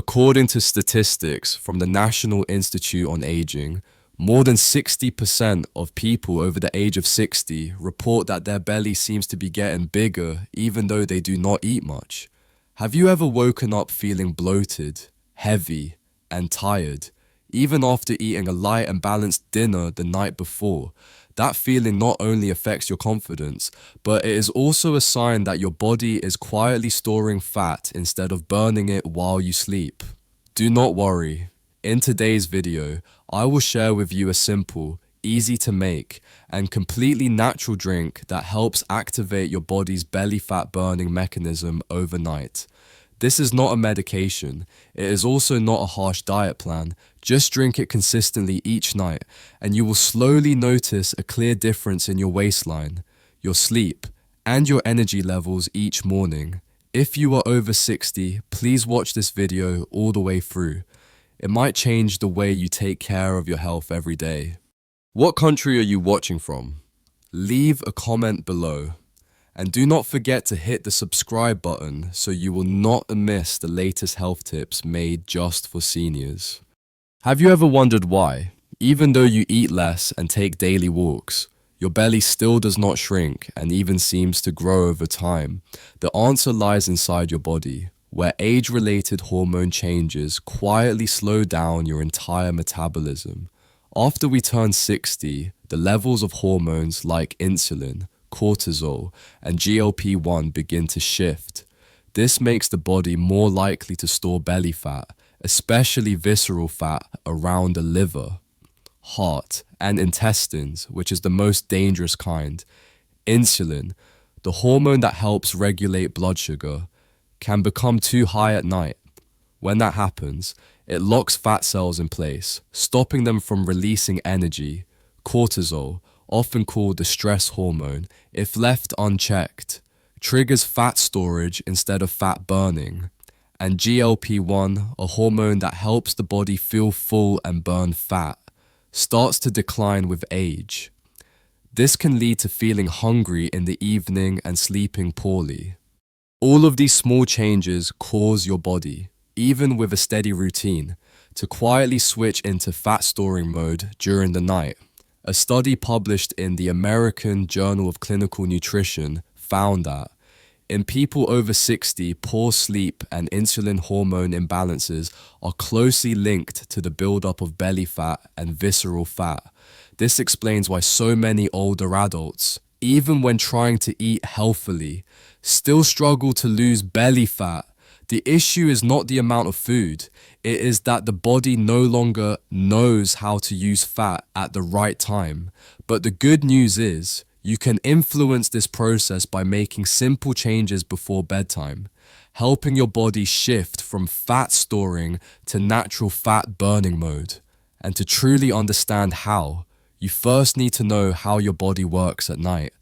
According to statistics from the National Institute on Aging, more than 60% of people over the age of 60 report that their belly seems to be getting bigger even though they do not eat much. Have you ever woken up feeling bloated, heavy, and tired, even after eating a light and balanced dinner the night before? That feeling not only affects your confidence, but it is also a sign that your body is quietly storing fat instead of burning it while you sleep. Do not worry. In today's video, I will share with you a simple, easy to make, and completely natural drink that helps activate your body's belly fat burning mechanism overnight. This is not a medication. It is also not a harsh diet plan. Just drink it consistently each night, and you will slowly notice a clear difference in your waistline, your sleep, and your energy levels each morning. If you are over 60, please watch this video all the way through. It might change the way you take care of your health every day. What country are you watching from? Leave a comment below. And do not forget to hit the subscribe button so you will not miss the latest health tips made just for seniors. Have you ever wondered why, even though you eat less and take daily walks, your belly still does not shrink and even seems to grow over time? The answer lies inside your body, where age-related hormone changes quietly slow down your entire metabolism. After we turn 60, the levels of hormones like insulin, cortisol, and GLP-1 begin to shift. This makes the body more likely to store belly fat, especially visceral fat around the liver, heart, and intestines, which is the most dangerous kind. Insulin, the hormone that helps regulate blood sugar, can become too high at night. When that happens, it locks fat cells in place, stopping them from releasing energy. Cortisol, often called the stress hormone, if left unchecked, triggers fat storage instead of fat burning. And GLP-1, a hormone that helps the body feel full and burn fat, starts to decline with age. This can lead to feeling hungry in the evening and sleeping poorly. All of these small changes cause your body, even with a steady routine, to quietly switch into fat storing mode during the night. A study published in the American Journal of Clinical Nutrition found that in people over 60, poor sleep and insulin hormone imbalances are closely linked to the buildup of belly fat and visceral fat. This explains why so many older adults, even when trying to eat healthily, still struggle to lose belly fat. The issue is not the amount of food, it is that the body no longer knows how to use fat at the right time. But the good news is, you can influence this process by making simple changes before bedtime, helping your body shift from fat storing to natural fat burning mode. And to truly understand how, you first need to know how your body works at night.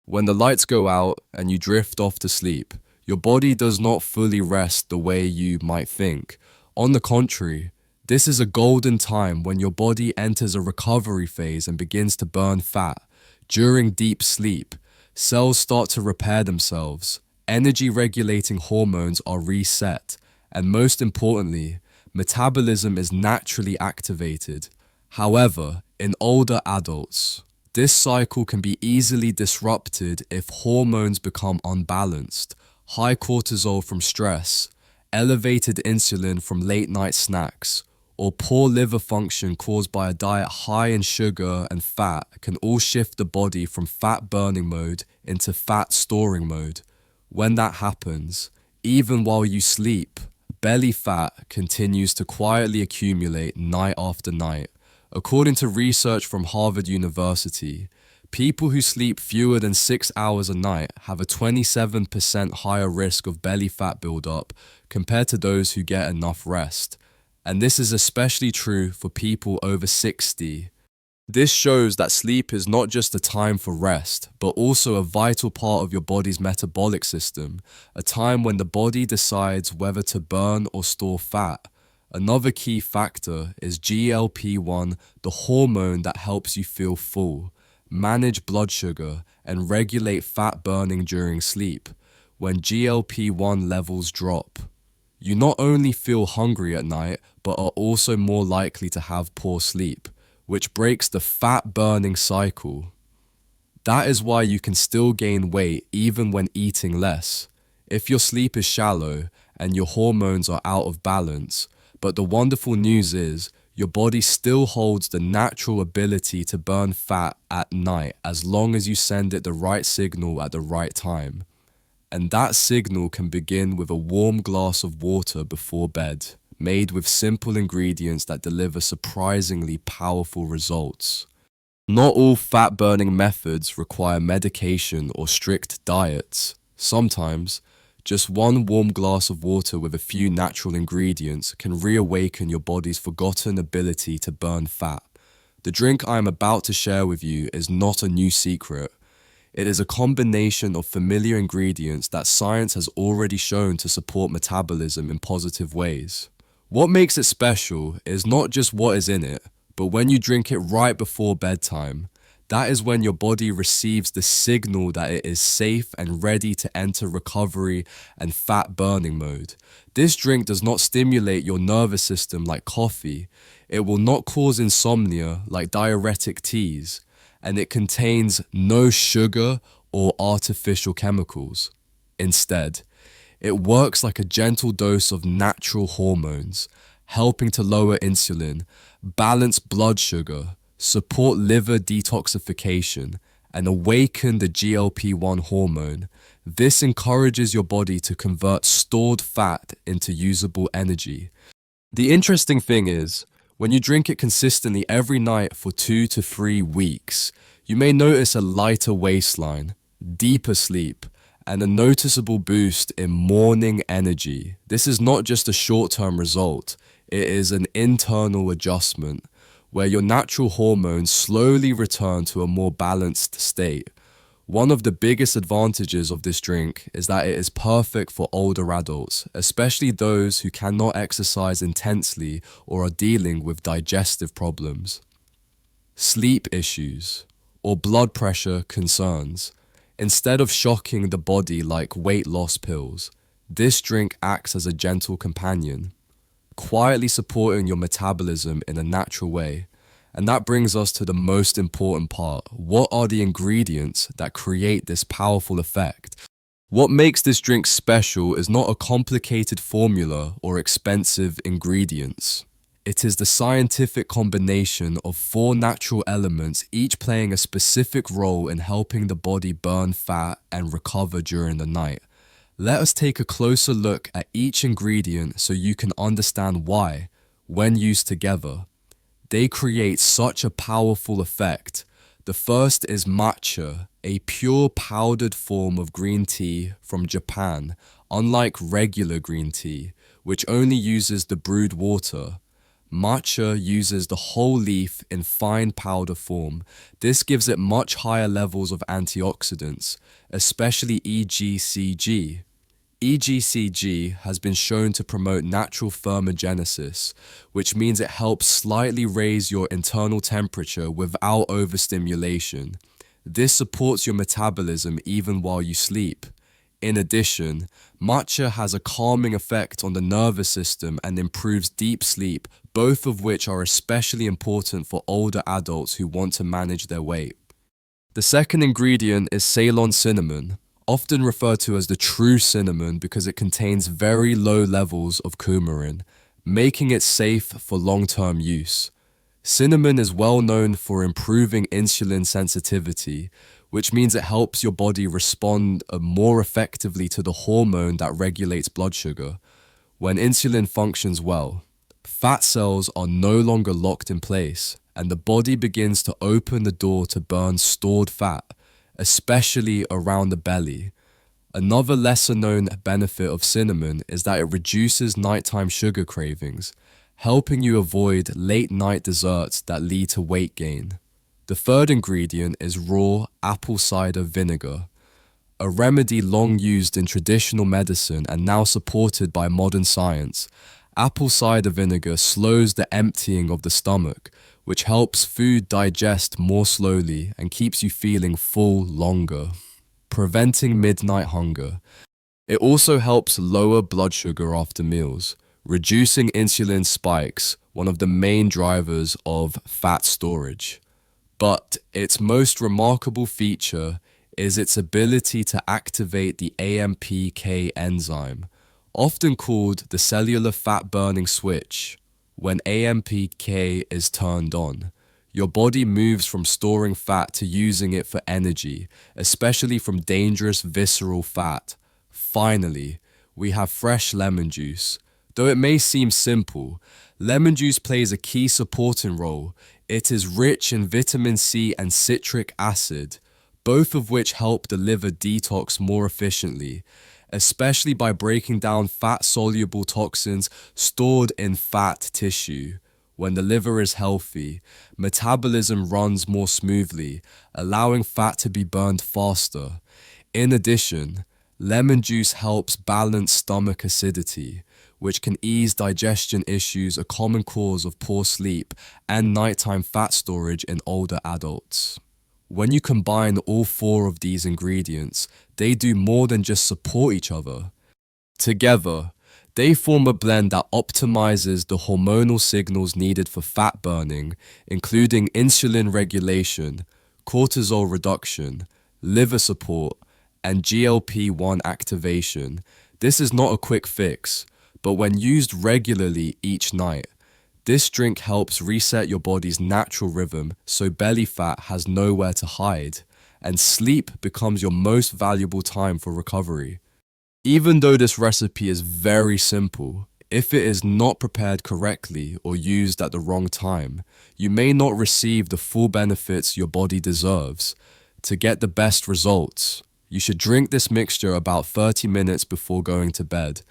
When the lights go out and you drift off to sleep, your body does not fully rest the way you might think. On the contrary, this is a golden time when your body enters a recovery phase and begins to burn fat. During deep sleep, cells start to repair themselves, energy-regulating hormones are reset, and most importantly, metabolism is naturally activated. However, in older adults, this cycle can be easily disrupted if hormones become unbalanced. High cortisol from stress, elevated insulin from late-night snacks, or poor liver function caused by a diet high in sugar and fat can all shift the body from fat-burning mode into fat-storing mode. When that happens, even while you sleep, belly fat continues to quietly accumulate night after night. According to research from Harvard University, people who sleep fewer than 6 hours a night have a 27% higher risk of belly fat buildup compared to those who get enough rest. And this is especially true for people over 60. This shows that sleep is not just a time for rest, but also a vital part of your body's metabolic system, a time when the body decides whether to burn or store fat. Another key factor is GLP-1, the hormone that helps you feel full, manage blood sugar, and regulate fat burning during sleep. When GLP-1 levels drop, you not only feel hungry at night, but are also more likely to have poor sleep, which breaks the fat-burning cycle. That is why you can still gain weight even when eating less, if your sleep is shallow and your hormones are out of balance. But the wonderful news is, your body still holds the natural ability to burn fat at night as long as you send it the right signal at the right time. And that signal can begin with a warm glass of water before bed, made with simple ingredients that deliver surprisingly powerful results. Not all fat-burning methods require medication or strict diets. Sometimes, just one warm glass of water with a few natural ingredients can reawaken your body's forgotten ability to burn fat. The drink I am about to share with you is not a new secret. It is a combination of familiar ingredients that science has already shown to support metabolism in positive ways. What makes it special is not just what is in it, but when you drink it right before bedtime. That is when your body receives the signal that it is safe and ready to enter recovery and fat burning mode. This drink does not stimulate your nervous system like coffee. It will not cause insomnia like diuretic teas. And it contains no sugar or artificial chemicals. Instead, it works like a gentle dose of natural hormones, helping to lower insulin, balance blood sugar, support liver detoxification, and awaken the GLP-1 hormone. This encourages your body to convert stored fat into usable energy. The interesting thing is, when you drink it consistently every night for 2 to 3 weeks, you may notice a lighter waistline, deeper sleep, and a noticeable boost in morning energy. This is not just a short-term result, it is an internal adjustment, where your natural hormones slowly return to a more balanced state. One of the biggest advantages of this drink is that it is perfect for older adults, especially those who cannot exercise intensely or are dealing with digestive problems, sleep issues, or blood pressure concerns. Instead of shocking the body like weight loss pills, this drink acts as a gentle companion, quietly supporting your metabolism in a natural way. And that brings us to the most important part. What are the ingredients that create this powerful effect? What makes this drink special is not a complicated formula or expensive ingredients. It is the scientific combination of 4 natural elements, each playing a specific role in helping the body burn fat and recover during the night. Let us take a closer look at each ingredient so you can understand why, when used together, they create such a powerful effect. The first is matcha, a pure powdered form of green tea from Japan, unlike regular green tea, which only uses the brewed water. Matcha uses the whole leaf in fine powder form. This gives it much higher levels of antioxidants, especially EGCG. EGCG has been shown to promote natural thermogenesis, which means it helps slightly raise your internal temperature without overstimulation. This supports your metabolism even while you sleep. In addition, matcha has a calming effect on the nervous system and improves deep sleep, both of which are especially important for older adults who want to manage their weight. The second ingredient is Ceylon cinnamon, often referred to as the true cinnamon because it contains very low levels of coumarin, making it safe for long-term use. Cinnamon is well known for improving insulin sensitivity, which means it helps your body respond more effectively to the hormone that regulates blood sugar. When insulin functions well, fat cells are no longer locked in place, and the body begins to open the door to burn stored fat, especially around the belly. Another lesser-known benefit of cinnamon is that it reduces nighttime sugar cravings, helping you avoid late-night desserts that lead to weight gain. The third ingredient is raw apple cider vinegar, a remedy long used in traditional medicine and now supported by modern science. Apple cider vinegar slows the emptying of the stomach, which helps food digest more slowly and keeps you feeling full longer, preventing midnight hunger. It also helps lower blood sugar after meals, reducing insulin spikes, one of the main drivers of fat storage. But its most remarkable feature is its ability to activate the AMPK enzyme, often called the cellular fat burning switch. When AMPK is turned on, your body moves from storing fat to using it for energy, especially from dangerous visceral fat. Finally, we have fresh lemon juice. Though it may seem simple, lemon juice plays a key supporting role. It is rich in vitamin C and citric acid, both of which help the liver detox more efficiently, especially by breaking down fat-soluble toxins stored in fat tissue. When the liver is healthy, metabolism runs more smoothly, allowing fat to be burned faster. In addition, lemon juice helps balance stomach acidity, which can ease digestion issues, a common cause of poor sleep and nighttime fat storage in older adults. When you combine all four of these ingredients, they do more than just support each other. Together, they form a blend that optimizes the hormonal signals needed for fat burning, including insulin regulation, cortisol reduction, liver support, and GLP-1 activation. This is not a quick fix, but when used regularly each night, this drink helps reset your body's natural rhythm so belly fat has nowhere to hide, and sleep becomes your most valuable time for recovery. Even though this recipe is very simple, if it is not prepared correctly or used at the wrong time, you may not receive the full benefits your body deserves. To get the best results, you should drink this mixture about 30 minutes before going to bed,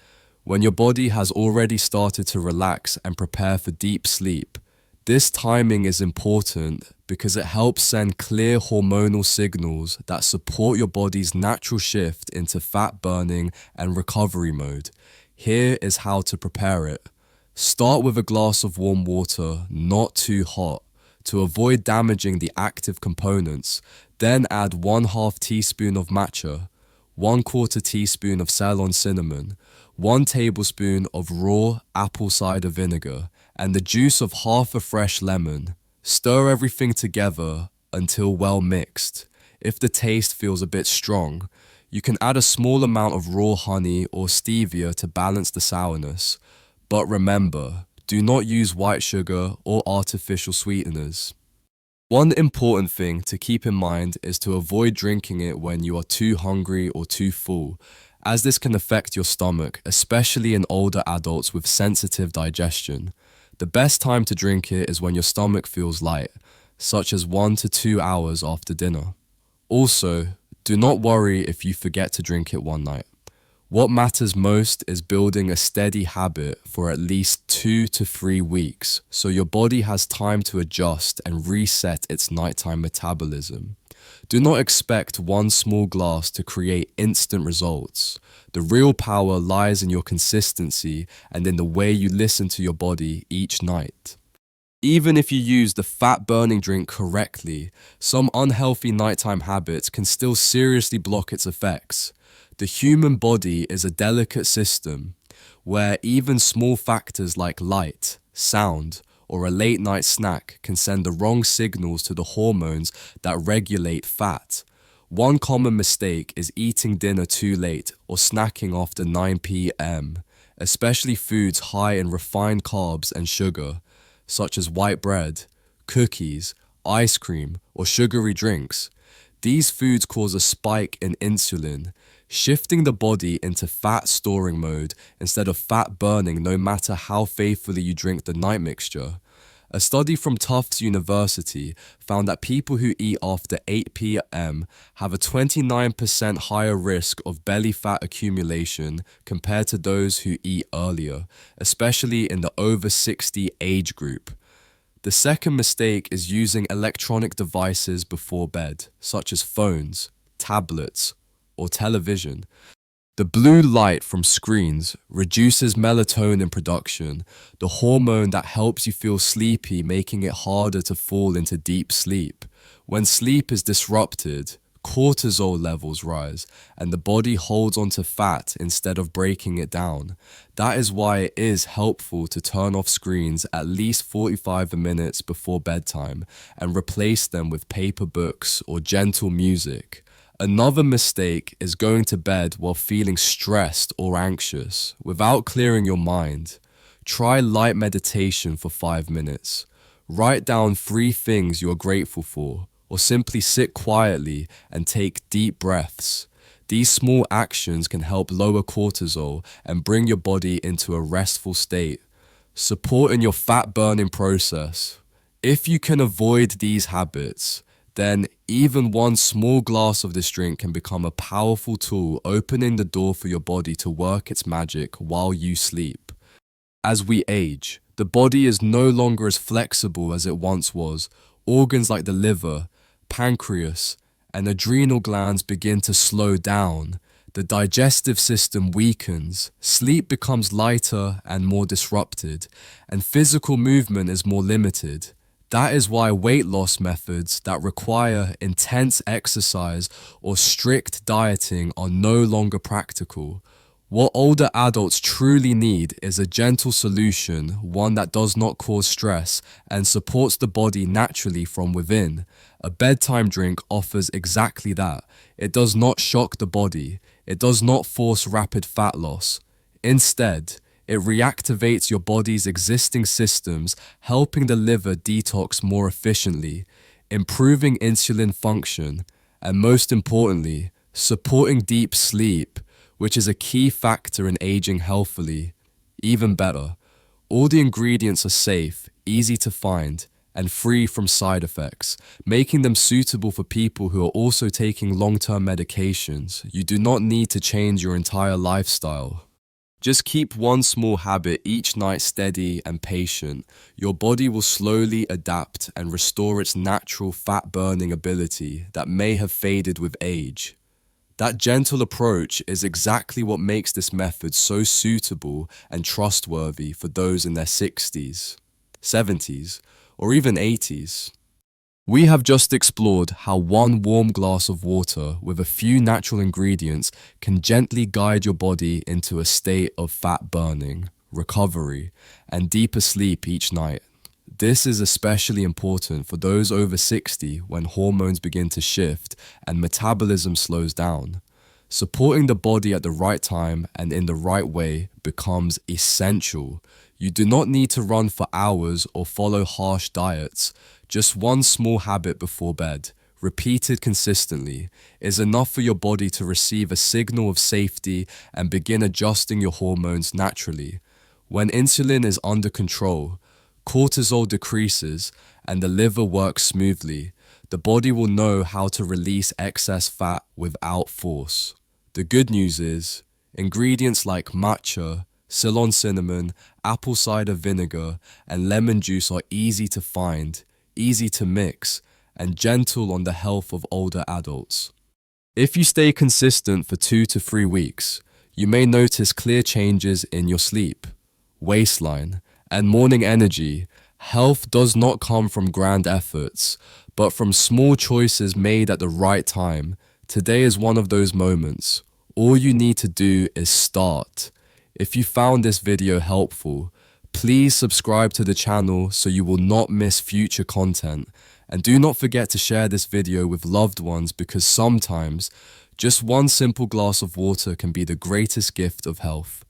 when your body has already started to relax and prepare for deep sleep. This timing is important because it helps send clear hormonal signals that support your body's natural shift into fat burning and recovery mode. Here is how to prepare it. Start with a glass of warm water, not too hot, to avoid damaging the active components. Then add 1/2 teaspoon of matcha, 1/4 teaspoon of Ceylon cinnamon, 1 tablespoon of raw apple cider vinegar, and the juice of half a fresh lemon. Stir everything together until well mixed. If the taste feels a bit strong, you can add a small amount of raw honey or stevia to balance the sourness. But remember, do not use white sugar or artificial sweeteners. One important thing to keep in mind is to avoid drinking it when you are too hungry or too full, as this can affect your stomach, especially in older adults with sensitive digestion. The best time to drink it is when your stomach feels light, such as 1 to 2 hours after dinner. Also, do not worry if you forget to drink it one night. What matters most is building a steady habit for at least 2 to 3 weeks, so your body has time to adjust and reset its nighttime metabolism. Do not expect one small glass to create instant results. The real power lies in your consistency and in the way you listen to your body each night. Even if you use the fat-burning drink correctly, some unhealthy nighttime habits can still seriously block its effects. The human body is a delicate system where even small factors like light, sound, or a late-night snack can send the wrong signals to the hormones that regulate fat. One common mistake is eating dinner too late or snacking after 9 p.m., especially foods high in refined carbs and sugar, such as white bread, cookies, ice cream, or sugary drinks. These foods cause a spike in insulin, shifting the body into fat storing mode instead of fat burning, no matter how faithfully you drink the night mixture. A study from Tufts University found that people who eat after 8 p.m. have a 29% higher risk of belly fat accumulation compared to those who eat earlier, especially in the over 60 age group. The second mistake is using electronic devices before bed, such as phones, tablets, or television. The blue light from screens reduces melatonin production, the hormone that helps you feel sleepy, making it harder to fall into deep sleep. When sleep is disrupted, cortisol levels rise, and the body holds onto fat instead of breaking it down. That is why it is helpful to turn off screens at least 45 minutes before bedtime and replace them with paper books or gentle music. Another mistake is going to bed while feeling stressed or anxious without clearing your mind. Try light meditation for 5 minutes. Write down 3 things you are grateful for, or simply sit quietly and take deep breaths. These small actions can help lower cortisol and bring your body into a restful state. Support in your fat burning process. If you can avoid these habits, then even one small glass of this drink can become a powerful tool opening the door for your body to work its magic while you sleep. As we age, the body is no longer as flexible as it once was. Organs like the liver, pancreas, and adrenal glands begin to slow down. The digestive system weakens, sleep becomes lighter and more disrupted, and physical movement is more limited. That is why weight loss methods that require intense exercise or strict dieting are no longer practical. What older adults truly need is a gentle solution, one that does not cause stress and supports the body naturally from within. A bedtime drink offers exactly that. It does not shock the body. It does not force rapid fat loss. Instead, it reactivates your body's existing systems, helping the liver detox more efficiently, improving insulin function, and most importantly, supporting deep sleep, which is a key factor in aging healthily. Even better, all the ingredients are safe, easy to find, and free from side effects, making them suitable for people who are also taking long-term medications. You do not need to change your entire lifestyle. Just keep one small habit each night steady and patient. Your body will slowly adapt and restore its natural fat-burning ability that may have faded with age. That gentle approach is exactly what makes this method so suitable and trustworthy for those in their 60s, 70s, or even 80s. We have just explored how one warm glass of water with a few natural ingredients can gently guide your body into a state of fat burning, recovery, and deeper sleep each night. This is especially important for those over 60 when hormones begin to shift and metabolism slows down. Supporting the body at the right time and in the right way becomes essential. You do not need to run for hours or follow harsh diets. Just one small habit before bed, repeated consistently, is enough for your body to receive a signal of safety and begin adjusting your hormones naturally. When insulin is under control, cortisol decreases, and the liver works smoothly, the body will know how to release excess fat without force. The good news is, ingredients like matcha, Ceylon cinnamon, apple cider vinegar, and lemon juice are easy to find, easy to mix, and gentle on the health of older adults. If you stay consistent for 2 to 3 weeks, you may notice clear changes in your sleep, waistline, and morning energy. Health does not come from grand efforts, but from small choices made at the right time. Today is one of those moments. All you need to do is start. If you found this video helpful, please subscribe to the channel so you will not miss future content. And do not forget to share this video with loved ones because sometimes just one simple glass of water can be the greatest gift of health.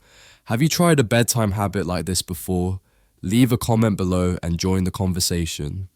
Have you tried a bedtime habit like this before? Leave a comment below and join the conversation.